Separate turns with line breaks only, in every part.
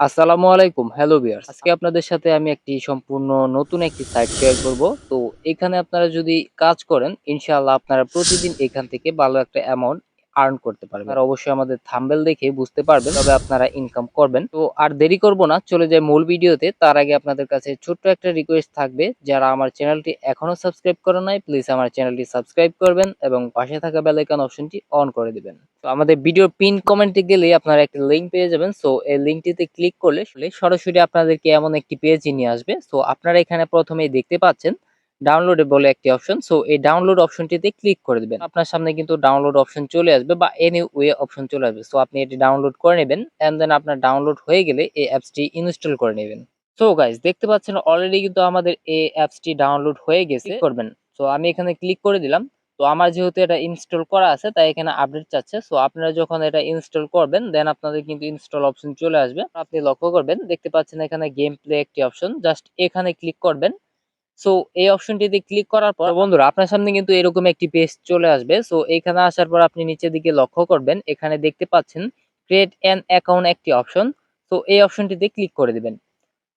আসসালামু আলাইকুম। Hello viewers. আজকে আপনাদের সাথে আমি একটি সম্পূর্ণ নতুন একটি সাইট শেয়ার করব। তো এখানে আপনারা যদি কাজ করেন, ইনশাআল্লাহ আপনারা প্রতিদিন এখান থেকে ভালো একটা অ্যামাউন্ট আর্ন করতে পারবেন। আপনারা অবশ্যই আমাদের থাম্বনেল দেখে বুঝতে পারবেন তবে আপনারা ইনকাম করবেন। তো আর দেরি করব না, চলে যাই মূল ভিডিওতে। তার আগে আপনাদের কাছে ছোট্ট একটা রিকোয়েস্ট থাকবে, যারা আমার চ্যানেলটি এখনো সাবস্ক্রাইব করেন নাই, প্লিজ আমার চ্যানেলটি সাবস্ক্রাইব করবেন এবং পাশে থাকা বেল আইকন অপশনটি অন করে দিবেন। তো আমাদের ভিডিওর পিন কমেন্টে গেলে আপনারা একটা লিংক পেয়ে যাবেন। সো এই লিংকটিতে ক্লিক করলে সরাসরি আপনাদেরকে এমন একটি পেজে নিয়ে আসবে। সো আপনারা এখানে প্রথমেই দেখতে পাচ্ছেন ডাউনলোডে বলে একটি অপশন। সো এই ডাউনলোড অপশনটিতে ক্লিক করে দিবেন। আপনার সামনে কিন্তু ডাউনলোড অপশন চলে আসবে বা এনিওয়ে অপশন চলে আসবে। সো আপনি এটি ডাউনলোড করে নেবেন এন্ড দেন আপনার ডাউনলোড হয়ে গেলে এই অ্যাপসটি ইনস্টল করে নেবেন। সো গাইস, দেখতে পাচ্ছেন অলরেডি কিন্তু আমাদের এই অ্যাপসটি ডাউনলোড হয়ে গেছে। করবেন। সো আমি এখানে ক্লিক করে দিলাম। তো আমার যেহেতু এটা ইনস্টল করা আছে তাই এখানে আপডেট চাচ্ছে। সো আপনারা যখন এটা ইনস্টল করবেন দেন আপনাদের কিন্তু ইনস্টল অপশন চলে আসবে। আপনি লক্ষ্য করবেন, দেখতে পাচ্ছেন এখানে গেম প্লে একটি অপশন, জাস্ট এখানে ক্লিক করবেন। সো এই অপশনটিতে ক্লিক করার পর বন্ধুরা আপনার সামনে কিন্তু এরকম একটি পেজ চলে আসবে। সো এখানে আসার পর আপনি নিচের দিকে লক্ষ্য করবেন, এখানে দেখতে পাচ্ছেন ক্রিয়েট অ্যান অ্যাকাউন্ট একটি অপশন। তো এই অপশনটিতে ক্লিক করে দিবেন।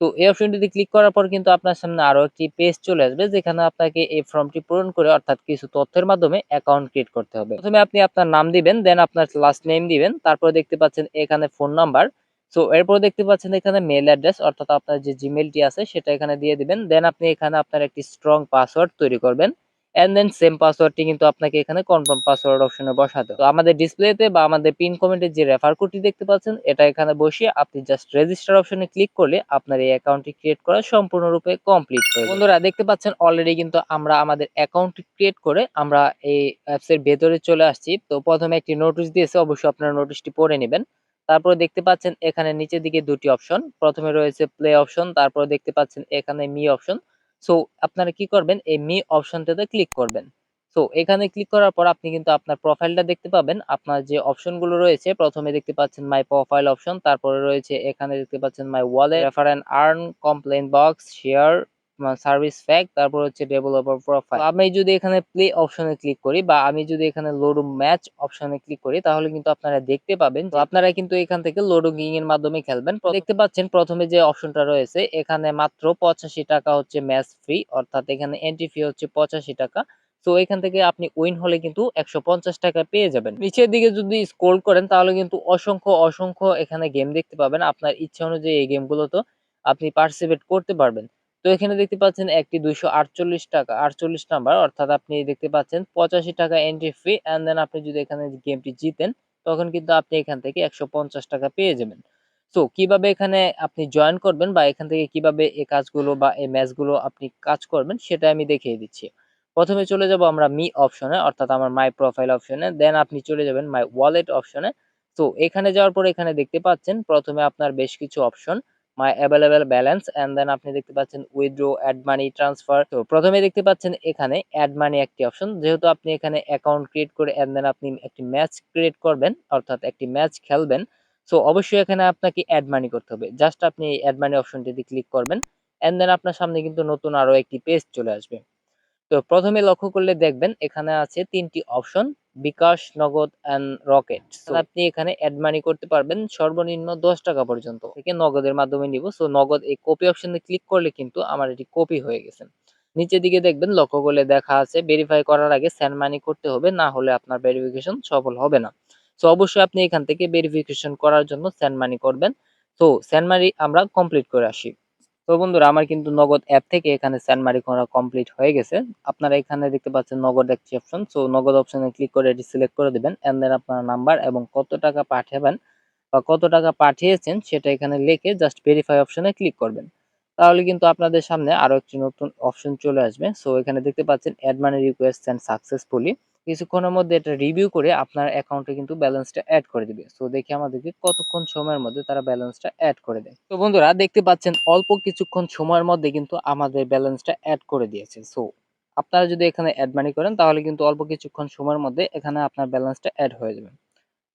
তো এই অপশনটিতে ক্লিক করার পর কিন্তু আপনার সামনে আরো একটি পেজ চলে আসবে, যেখানে আপনাকে এই ফর্মটি পূরণ করে অর্থাৎ কিছু তথ্যের মাধ্যমে অ্যাকাউন্ট ক্রিয়েট করতে হবে। প্রথমে আপনি আপনার নাম দিবেন, দেন আপনার লাস্ট নেম দিবেন, তারপর দেখতে পাচ্ছেন এখানে ফোন নাম্বার। সো এরপর দেখতে পাচ্ছেন এখানে মেল অ্যাড্রেস অর্থাৎ আপনার যে জিমেইলটি আছে সেটা এখানে দিয়ে দিবেন। দেন আপনি এখানে আপনার একটি স্ট্রং পাসওয়ার্ড তৈরি করবেন এন্ড দেন সেম পাসওয়ার্ডটি কিন্তু আপনাকে এখানে কনফার্ম পাসওয়ার্ড অপশনে বসাতে হবে। তো আমাদের ডিসপ্লেতে বা আমাদের পিন কমেন্টে যে রেফার কোডটি দেখতে পাচ্ছেন এটা এখানে বসিয়ে আপনি জাস্ট রেজিস্টার অপশনে ক্লিক করলে আপনার এই অ্যাকাউন্টটি ক্রিয়েট করা সম্পূর্ণরূপে কমপ্লিট হয়ে যাবে। বন্ধুরা দেখতে পাচ্ছেন অলরেডি কিন্তু আমরা আমাদের অ্যাকাউন্টটি ক্রিয়েট করে আমরা এই অ্যাপস এর ভেতরে চলে আসছি। তো প্রথমে একটি নোটিশ দিয়েছে, অবশ্যই আপনারা নোটিশটি পড়ে নেবেন। তারপরে দেখতে পাচ্ছেন এখানে নিচের দিকে দুটি অপশন, প্রথমে রয়েছে প্লে অপশন, তারপরে দেখতে পাচ্ছেন এখানে মি অপশন। সো আপনারা কি করবেন, এই মি অপশনটাতে ক্লিক করবেন। সো এখানে ক্লিক করার পর আপনি কিন্তু আপনার প্রোফাইলটা দেখতে পাবেন। আপনার যে অপশনগুলো রয়েছে, প্রথমে দেখতে পাচ্ছেন মাই প্রোফাইল অপশন, তারপরে রয়েছে এখানে দেখতে পাচ্ছেন my wallet, refer and earn, complain box, share, service fact, তারপর হচ্ছে ডেভেলপার প্রোফাইল। আমি যদি এখানে প্লে অপশনে ক্লিক করি বা আমি যদি এখানে লোড ম্যাচ অপশনে ক্লিক করি তাহলে কিন্তু আপনারা দেখতে পাবেন। তো আপনারা কিন্তু এখান থেকে লোডিং এর মাধ্যমে খেলবেন। দেখতে পাচ্ছেন প্রথমে যে অপশনটা রয়েছে এখানে মাত্র 85 টাকা হচ্ছে ম্যাচ ফ্রি, অর্থাৎ এখানে এন্ট্রি ফি হচ্ছে 85 টাকা। তো এখান থেকে আপনি উইন হলে কিন্তু 150 টাকা পেয়ে যাবেন। নিচের দিকে যদি স্ক্রল করেন তাহলে কিন্তু অসংখ্য অসংখ্য এখানে গেম দেখতে পাবেন। আপনার ইচ্ছা অনুযায়ী এই গেমগুলো তো আপনি পার্টিসিপেট করতে পারবেন। তো এখানে দেখতে পাচ্ছেন একটি 248 টাকা 48 নাম্বার, অর্থাৎ আপনি দেখতে পাচ্ছেন 85 টাকা এন্ট্রি ফি এন্ড দেন আপনি যদি এখানে গেমটি জিতেন তখন কিন্তু আপনি এখান থেকে 150 টাকা পেয়ে যাবেন। সো কিভাবে এখানে আপনি জয়েন করবেন বা এখান থেকে কিভাবে এই কাজগুলো বা এই ম্যাচগুলো আপনি কাজ করবেন সেটা আমি দেখিয়ে দিচ্ছি। প্রথমে চলে যাব আমরা মি অপশনে, অর্থাৎ আমার মাই প্রোফাইল অপশনে, দেন আপনি চলে যাবেন মাই ওয়ালেট অপশনে। তো এখানে যাওয়ার পর এখানে দেখতে পাচ্ছেন প্রথমে আপনার বেশ কিছু option, my available balance and then আপনি দেখতে পাচ্ছেন উইথড্র, অ্যাড মানি, ট্রান্সফার। তো প্রথমে দেখতে পাচ্ছেন এখানে অ্যাড মানি একটি অপশন, যেহেতু আপনি এখানে অ্যাকাউন্ট ক্রিয়েট করে এন্ড দেন আপনি একটি ম্যাচ ক্রিয়েট করবেন অর্থাৎ একটি ম্যাচ খেলবেন। সো অবশ্যই এখানে আপনাকে অ্যাড মানি করতে হবে, জাস্ট আপনি এই অ্যাড মানি অপশনটিতে ক্লিক করবেন এন্ড দেন আপনার সামনে কিন্তু নতুন আরো একটি পেজ চলে আসবে। তো প্রথমে লক্ষ্য করলে দেখবেন এখানে আছে ৩টি অপশন, বিকাশ, নগদ এন্ড রকেট। আপনি এখানে অ্যাড মানি করতে পারবেন সর্বনিম্ন ১০ টাকা পর্যন্ত থেকে নগদের মাধ্যমে নিব। সো নগদ এই কপি অপশনে ক্লিক করলে কিন্তু আমার এটি কপি হয়ে গেছে। নিচের দিকে দেখবেন লক্ষ্য করলে দেখা আছে ভেরিফাই করার আগে সেন্ড মানি করতে হবে, না হলে আপনার ভেরিফিকেশন সফল হবে না। সো অবশ্যই আপনি এখান থেকে ভেরিফিকেশন করার জন্য সেন্ড মানি করবেন। তো সেন্ড মানি আমরা কমপ্লিট করে আসি। তো বন্ধুরা আমার কিন্তু নগদ অ্যাপ থেকে এখানে সেন্ড মানি করা কমপ্লিট হয়ে গেছে। আপনারা এখানে দেখতে পাচ্ছেন নগদ একটি অপশন। সো নগদ অপশনে ক্লিক করে এটি সিলেক্ট করে দিবেন এন্ড দেন আপনার নাম্বার এবং কত টাকা পাঠাবেন বা কত টাকা পাঠিয়েছেন সেটা এখানে লিখে জাস্ট ভেরিফাই অপশনে ক্লিক করবেন। তাহলে কিন্তু আপনাদের সামনে আরো একটি নতুন অপশন চলে আসবে। সো এখানে দেখতে পাচ্ছেন add money request send successfully. কিছুক্ষণের মধ্যে এটা রিভিউ করে আপনার অ্যাকাউন্টে কিন্তু ব্যালেন্সটা এড করে দিবে। সো দেখি আমাদেরকে কতক্ষণ সময়ের মধ্যে তারা ব্যালেন্সটা এড করে দেয়। তো বন্ধুরা দেখতে পাচ্ছেন অল্প কিছুক্ষণ সময়ের মধ্যে কিন্তু আমাদের ব্যালেন্সটা এড করে দিয়েছে। সো আপনারা যদি এখানে অ্যাড মানি করেন তাহলে কিন্তু অল্প কিছুক্ষণ সময়ের মধ্যে এখানে আপনার ব্যালেন্সটা এড হয়ে যাবে।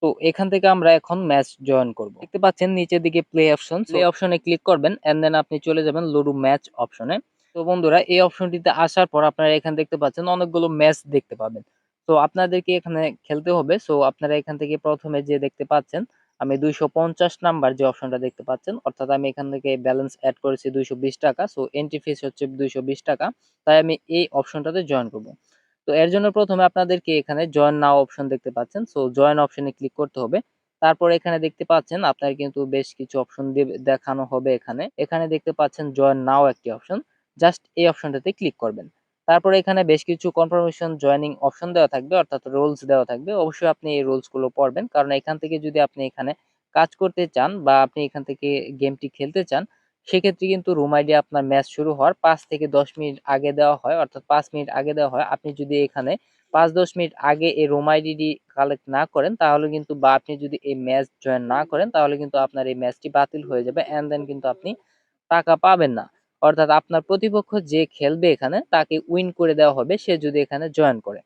তো এখান থেকে আমরা এখন ম্যাচ জয়েন করব। দেখতে পাচ্ছেন নিচের দিকে প্লে অপশন, প্লে অপশনে ক্লিক করবেন এন্ড দেন আপনি চলে যাবেন লুডো ম্যাচ অপশনে। তো বন্ধুরা এই অপশনটিতে আসার পর আপনারা এখানে দেখতে পাচ্ছেন অনেকগুলো ম্যাচ দেখতে পাবেন। তো আপনাদেরকে এখানে খেলতে হবে। সো আপনারা এখান থেকে প্রথমে যে দেখতে পাচ্ছেন আমি 250 নাম্বার যে অপশনটা দেখতে পাচ্ছেন, অর্থাৎ আমি এখান থেকে ব্যালেন্স অ্যাড করেছি 220 টাকা। সো এন্ট্রি ফিস হচ্ছে 220 টাকা। তাই আমি এই অপশনটাতে জয়েন করব। তো এর জন্য প্রথমে আপনাদেরকে এখানে জয়েন নাও অপশন দেখতে পাচ্ছেন। সো জয়েন অপশনে ক্লিক করতে হবে। তারপর এখানে দেখতে পাচ্ছেন আপনার কিন্তু বেশ কিছু অপশন দেখানো হবে এখানে। এখানে দেখতে পাচ্ছেন জয়েন নাও একটি অপশন। জাস্ট এই অপশনটাতে ক্লিক করবেন। তারপরে এখানে বেশ কিছু কনফার্মেশন জয়েনিং অপশন দেওয়া থাকবে, অর্থাৎ রুলস দেওয়া থাকবে। অবশ্যই আপনি এই রুলস গুলো পড়বেন, কারণ এখান থেকে যদি আপনি এখানে কাজ করতে চান বা আপনি এখান থেকে গেমটি খেলতে চান, সেক্ষেত্রে কিন্তু রুম আইডি আপনার ম্যাচ শুরু হওয়ার 5 থেকে 10 মিনিট আগে দেওয়া হয়, অর্থাৎ 5 মিনিট আগে দেওয়া হয়। আপনি যদি এখানে 5-10 মিনিট আগে এই রুম আইডিটি কালেক্ট না করেন, তাহলে কিন্তু বা আপনি যদি এই ম্যাচ জয়েন না করেন, তাহলে কিন্তু আপনার এই ম্যাচটি বাতিল হয়ে যাবে, এন্ড দেন কিন্তু আপনি টাকা পাবেন না। অর্থাৎ আপনার প্রতিপক্ষ যে খেলবে এখানে তাকে উইন করে দেওয়া হবে, সে যদি এখানে জয়েন করে।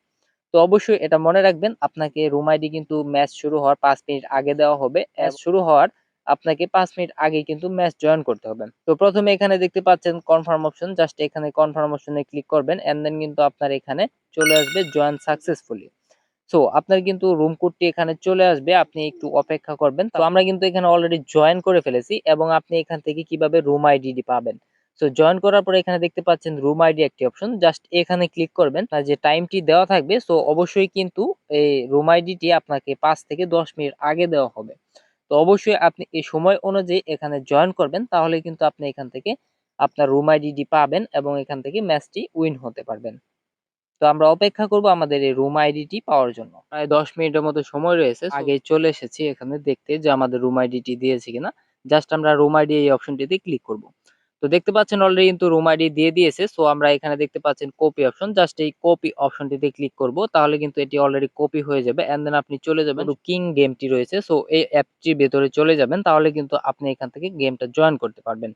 তো অবশ্যই এটা মনে রাখবেন, আপনাকে রুম আইডি কিন্তু ম্যাচ শুরু হওয়ার 5 মিনিট আগে দেওয়া হবে। ম্যাচ শুরু হওয়ার আপনাকে 5 মিনিট আগে কিন্তু ম্যাচ জয়েন করতে হবে। তো প্রথমে এখানে দেখতে পাচ্ছেন কনফার্ম অপশন, জাস্ট এখানে কনফার্ম অপশনে ক্লিক করবেন, এন্ড দেন কিন্তু আপনার এখানে চলে আসবে জয়েন সাকসেসফুলি। সো আপনার কিন্তু রুম কোডটি এখানে চলে আসবে, আপনি একটু অপেক্ষা করবেন। তো আমরা কিন্তু এখানে অলরেডি জয়েন করে ফেলেছি, এবং আপনি এখান থেকে কিভাবে রুম আইডি পাবেন। সো জয়েন করার পরে এখানে দেখতে পাচ্ছেন রুম আইডি একটি অপশন, জাস্ট এখানে ক্লিক করবেন। আর যে টাইমটি দেওয়া থাকবে, সো অবশ্যই কিন্তু এই রুম আইডিটি আপনাকে 5 থেকে 10 মিনিট আগে দেওয়া হবে। তো অবশ্যই আপনি এই সময় অনুযায়ী এখানে জয়েন করবেন, তাহলে কিন্তু আপনি এখান থেকে আপনার রুম আইডি পাবেন এবং এখান থেকে ম্যাচটি উইন হতে পারবেন। তো আমরা অপেক্ষা করব আমাদের এই রুম আইডিটি পাওয়ার জন্য। প্রায় 10 মিনিটের মতো সময় রয়েছে। আগেই চলে এসেছি এখানে দেখতে যে আমাদের রুম আইডিটি দিয়েছে কিনা। জাস্ট আমরা রুম আইডি এই অপশনটিতে ক্লিক করব। তো দেখতে পাচ্ছেন অলরেডি কিন্তু রুম আইডি দিয়ে দিয়েছে। সো আমরা এখানে দেখতে পাচ্ছেন কপি অপশন, জাস্ট এই কপি অপশনটিতে ক্লিক করব, তাহলে কিন্তু এটি অলরেডি কপি হয়ে যাবে, এন্ড দেন আপনি চলে যাবেন কিং গেমটি রয়েছে, সো এই অ্যাপটির ভেতরে চলে যাবেন, তাহলে কিন্তু আপনি এখান থেকে গেমটা জয়েন করতে পারবেন।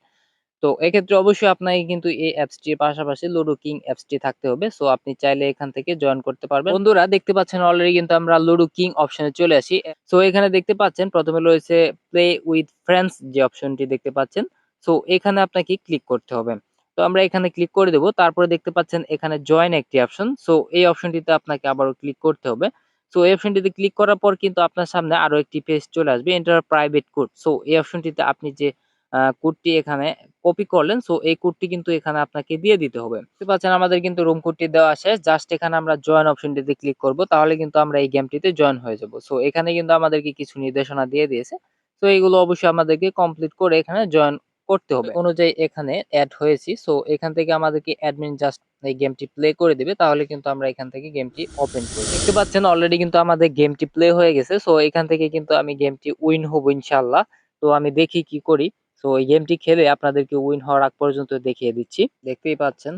তো এক্ষেত্রে অবশ্যই আপনাকে কিন্তু এই অ্যাপসটির পাশাপাশি লুডো কিং অ্যাপসটি থাকতে হবে। সো আপনি চাইলে এখান থেকে জয়েন করতে পারবেন। বন্ধুরা দেখতে পাচ্ছেন অলরেডি কিন্তু আমরা লুডো কিং অপশনে চলে আসি। সো এখানে দেখতে পাচ্ছেন প্রথমে রয়েছে প্লে উইথ ফ্রেন্ডস যে অপশনটি দেখতে পাচ্ছেন। সো এখানে আপনাকে ক্লিক করতে হবে। তো আমরা এখানে ক্লিক করে দেব। তারপরে দেখতে পাচ্ছেন এখানে জয়েন একটি অপশন। সো এই অপশনটিতে আপনাকে আবারও ক্লিক করতে হবে। সো এই অপশনটিতে ক্লিক করার পর কিন্তু আপনার সামনে আরো একটি পেজ চলে আসবে, এন্টার প্রাইভেট কোড। সো এই অপশনটিতে আপনি যে কোডটি এখানে কপি করলেন, সো এই কোডটি কিন্তু এখানে আপনাকে দিয়ে দিতে হবে। দেখতে পাচ্ছেন আমাদের কিন্তু রুম কোডটি দেওয়া শেষ। জাস্ট এখানে আমরা জয়েন অপশনটিতে ক্লিক করব, তাহলে কিন্তু আমরা এই গেমটিতে জয়েন হয়ে যাব। সো এখানে কিন্তু আমাদেরকে কিছু নির্দেশনা দিয়ে দিয়েছে। তো এগুলো অবশ্যই আমাদেরকে কমপ্লিট করে এখানে জয়েন করতে হবে। অনুযায়ী এখানে এড হয়েছি। সো এখান থেকে আমাদেরকে অ্যাডমিন জাস্ট এই গেমটি প্লে করে দিবে, তাহলে কিন্তু আমরা এখান থেকে গেমটি ওপেন করব। দেখতে পাচ্ছেন অলরেডি কিন্তু আমাদের গেমটি প্লে হয়ে গেছে। সো এখান থেকে কিন্তু আমি গেমটি উইন হব ইনশাআল্লাহ। তো আমি দেখি কি করি। সো এই গেমটি খেলে আপনাদেরকে উইন হওয়ার আগ পর্যন্ত দেখিয়ে দিচ্ছি। দেখতেই পাচ্ছেন।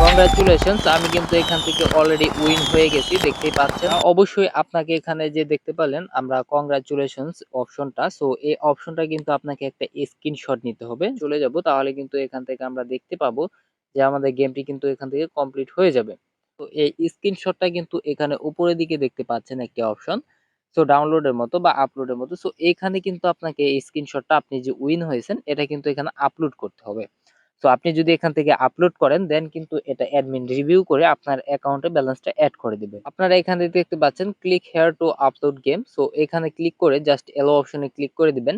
কংগ্রাচুলেশনস, আমি কিন্তু এখান থেকে অলরেডি উইন হয়ে গেছি, দেখতেই পাচ্ছেন। অবশ্যই আপনাকে এখানে যে দেখতে পেলেন আমরা কংগ্রাচুলেশনস অপশনটা, সো এই অপশনটা কিন্তু আপনাকে একটা স্ক্রিনশট নিতে হবে। চলে যাব, তাহলে কিন্তু এখান থেকে আমরা দেখতে পাবো যে আমাদের গেমটি কিন্তু এখান থেকে কমপ্লিট হয়ে যাবে। তো এই স্ক্রিনশটটা কিন্তু এখানে উপরের দিকে দেখতে পাচ্ছেন একটি অপশন, সো ডাউনলোডের মতো বা আপলোডের মতো। সো এখানে কিন্তু আপনাকে এই স্ক্রিনশটটা, আপনি যে উইন হয়েছেন, এটা কিন্তু এখানে আপলোড করতে হবে। সো আপনি যদি এখান থেকে আপলোড করেন, দেন কিন্তু এটা অ্যাডমিন রিভিউ করে আপনার অ্যাকাউন্টে ব্যালেন্সটা এড করে দিবে। আপনারা এখানে দেখতে পাচ্ছেন click here two upload game. So এখানে ক্লিক করে জাস্ট এলো অপশনে ক্লিক করে দিবেন।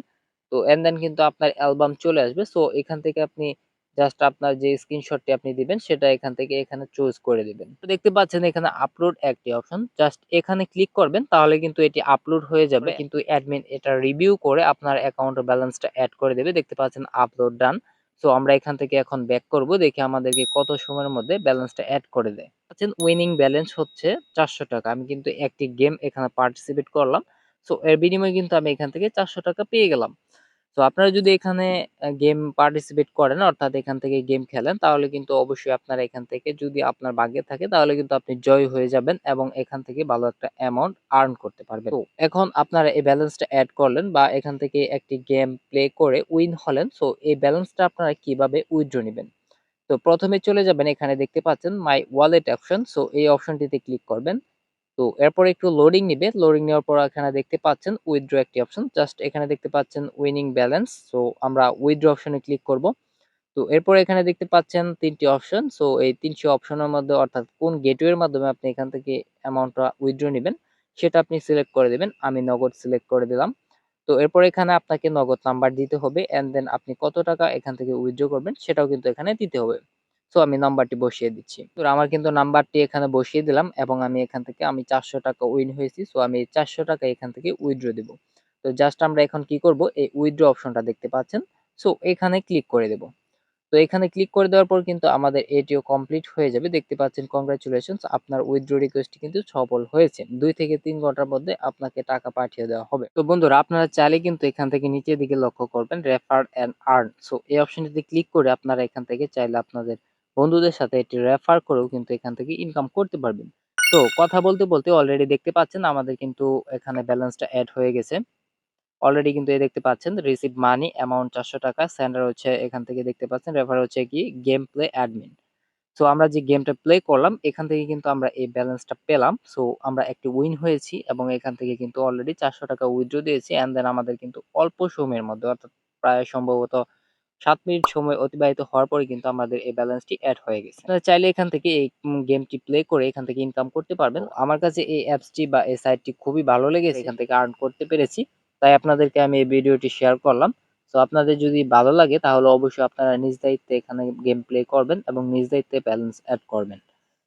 তো এন্ড দেন কিন্তু আপনার অ্যালবাম চলে আসবে। সো এখান থেকে আপনি জাস্ট আপনার যে স্ক্রিনশটটি আপনি দিবেন, সেটা এখান থেকে এখানে চুজ করে দিবেন। তো দেখতে পাচ্ছেন এখানে আপলোড একটি অপশন, জাস্ট এখানে ক্লিক করবেন, তাহলে কিন্তু এটি আপলোড হয়ে যাবে। কিন্তু অ্যাডমিন এটা রিভিউ করে আপনার অ্যাকাউন্টের ব্যালেন্সটা এড করে দেবে। দেখতে পাচ্ছেন আপলোড ডান। সো আমরা এখান থেকে এখন ব্যাক করব, দেখি আমাদেরকে কত সময়ের মধ্যে ব্যালেন্সটা এড করে দেয়। আছেন উইনিং ব্যালেন্স হচ্ছে 400 টাকা। আমি কিন্তু একটি গেম এখানে পার্টিসিপেট করলাম। সো এর বিনিময়ে কিন্তু আমি এখান থেকে 400 টাকা পেয়ে গেলাম। তো আপনারা যদি এখানে গেম পার্টিসিপেট করেন, অর্থাৎ এখান থেকে গেম খেলেন, তাহলে কিন্তু অবশ্যই আপনারা এখান থেকে, যদি আপনার ভাগ্যে থাকে, তাহলে কিন্তু আপনি জয় হয়ে যাবেন এবং এখান থেকে ভালো একটা অ্যামাউন্ট আর্ন করতে পারবেন। তো এখন আপনারা এই ব্যালেন্সটা অ্যাড করলেন বা এখান থেকে একটি গেম প্লে করে উইন হলেন। সো এই ব্যালেন্সটা আপনারা কিভাবে উইথড্র নেবেন? তো প্রথমে চলে যাবেন, এখানে দেখতে পাচ্ছেন মাই ওয়ালেট অপশন। সো এই অপশনটিতে ক্লিক করবেন। তো এরপর একটু লোডিং নিবে। লোডিং নেওয়ার পর এখানে দেখতে পাচ্ছেন উইথড্র একটি অপশন, জাস্ট এখানে দেখতে পাচ্ছেন উইনিং ব্যালেন্স। সো আমরা উইথড্র অপশনে ক্লিক করব। তো এরপর এখানে দেখতে পাচ্ছেন 3টি অপশন। সো এই 3টি অপশনের মধ্যে, অর্থাৎ কোন গেটওয়ের মাধ্যমে আপনি এখান থেকে অ্যামাউন্টটা উইথড্র নেবেন, সেটা আপনি সিলেক্ট করে দিবেন। আমি নগদ সিলেক্ট করে দিলাম। তো এরপর এখানে আপনাকে নগদ নাম্বার দিতে হবে এন্ড দেন আপনি কত টাকা এখান থেকে উইথড্র করবেন সেটাও কিন্তু এখানে দিতে হবে। সো আমি নাম্বারটি বসিয়ে দিচ্ছি। তো আমার কিন্তু নাম্বারটি এখানে বসিয়ে দিলাম এবং আমি এখান থেকে আমি 400 টাকা উইন হয়েছি। সো আমি 400 টাকা এখান থেকে উইথড্র দিব। তো জাস্ট আমরা এখন কি করব, এই উইথড্র অপশনটা দেখতে পাচ্ছেন। সো এখানে ক্লিক করে দেব। তো এখানে ক্লিক করে দেওয়ার পর কিন্তু আমাদের এটিও কমপ্লিট হয়ে যাবে। দেখতে পাচ্ছেন কংগ্রাচুলেশনস, আপনার উইথড্র রিকোয়েস্টটি কিন্তু সফল হয়েছে। 2 থেকে 3 ঘন্টার মধ্যে আপনাকে টাকা পাঠিয়ে দেওয়া হবে। তো বন্ধুরা, আপনারা চাইলে কিন্তু এখান থেকে নিচের দিকে লক্ষ্য করবেন রেফার এন্ড আর্ন। সো এই অপশনটিতে ক্লিক করে আপনারা এখান থেকে চাইলে আপনাদের বন্ধুদের সাথে এটি রেফার করেও কিন্তু এখান থেকে ইনকাম করতে পারবেন। তো কথা বলতে বলতে অলরেডি দেখতে পাচ্ছেন আমাদের কিন্তু এখানে ব্যালেন্সটা এড হয়ে গেছে। অলরেডি কিন্তু এই দেখতে পাচ্ছেন রিসিভ মানি অ্যামাউন্ট 400 টাকা। সেন্ডার হচ্ছে এখান থেকে দেখতে পাচ্ছেন, রেফার হচ্ছে কি গেম প্লে অ্যাডমিন। সো আমরা যে গেমটা প্লে করলাম এখান থেকে কিন্তু আমরা এই ব্যালেন্সটা পেলাম। সো আমরা একটি উইন হয়েছি এবং এখান থেকে কিন্তু অলরেডি 400 টাকা উইথড্র দিয়েছি এন্ড দেন আমাদের কিন্তু অল্প সময়ের মধ্যে, অর্থাৎ প্রায় সম্ভবত 7 মিনিট সময় অতিবাহিত হওয়ার পরে কিন্তু আমাদের এই ব্যালেন্সটি এড হয়ে গেছে। আপনারা চাইলে এখান থেকে এই গেমটি প্লে করে এখান থেকে ইনকাম করতে পারবেন। তো আমার কাছে এই অ্যাপসটি বা এই সাইটটি খুবই ভালো লেগেছে। এখান থেকে আর্ন করতে পেরেছি। তাই আপনাদেরকে আমি এই ভিডিওটি শেয়ার করলাম। সো আপনাদের যদি ভালো লাগে তাহলে অবশ্যই আপনারা নিজ দায়িত্বে এখানে গেম প্লে করবেন এবং নিজ দায়িত্বে ব্যালেন্স এড করবেন।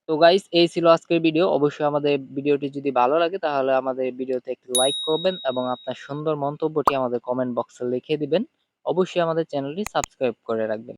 তো গাইস, এই ছিল আজকের ভিডিও। অবশ্যই আমাদের ভিডিওটি যদি ভালো লাগে তাহলে আমাদের ভিডিওতে একটি লাইক করবেন এবং আপনার সুন্দর মন্তব্যটি আমাদের কমেন্ট বক্সে লিখে দিবেন। অবশ্যই আমাদের চ্যানেলটি সাবস্ক্রাইব করে রাখবেন।